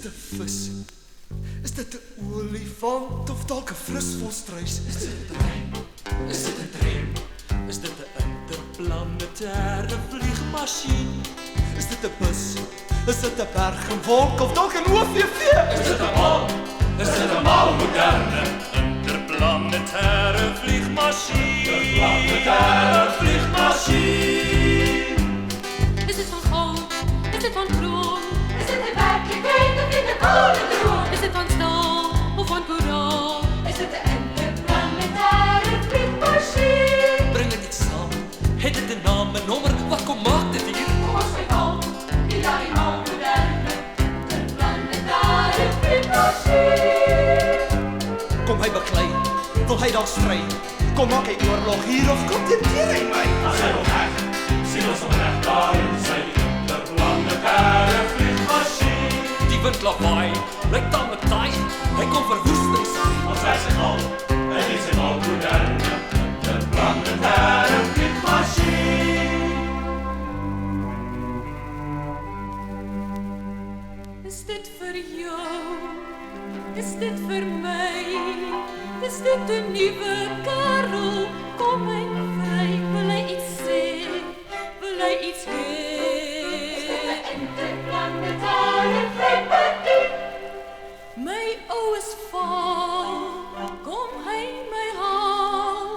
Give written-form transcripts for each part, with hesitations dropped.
'n vis? Is dit 'n olifant of dalk 'n frusvolstruis? Is dit 'n trein? Is dit 'n tram? Is dit 'n interplanetêre vliegmasjien? Is dit 'n bus? Is dit 'n berg en wolk of dalk 'n OVV? Is dit 'n maan? Is dit 'n maalmoderne interplanetêre vliegmasjien? interplanetêre vliegmasjien? Is dit van goud? Is dit van kroon? Is dit 'n werklikheid of net 'n koude droom? Is dit van staal of van koraal? Is dit 'n interplanetêre vliegmasjien? Bring dit saam. Het dit 'n naam en nommer? Wat kom maak dit hier? Ons weet al, die daai moderne interplanetêre vliegmasjien. Kom hy beklei? Wil hy dan stry? Kom maak hy oorlog hier of kom dit teen hy my? As hy nog reg, sien ons hom reg daar in sy interplanetêre vliegmasjien. Die wind lawaai, lyk dan met taai. Hy kom verwoes my saai. Ons wys hy al, en is hy al moderne interplanetêre vliegmasjien. Is dit vir jou? Is dit vir my? Is dit 'n nuwe kerel? Kom hy vry? Wil hy iets sê? Wil hy iets hê? Interplanetêre vliegmasjien. My oues val, kom hy my haal.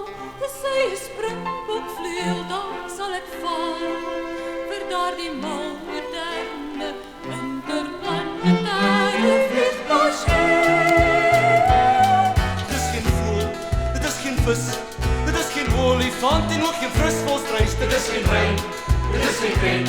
Dis sy springbokvleuel, dan sal ek val. Vir daardie mal moderne interplanetêre vliegmasjien. Dit is geen voël, dit is geen vis, dit is geen olifant en ook geen frusvolstruis. Dit is geen trein, dit is geen pen,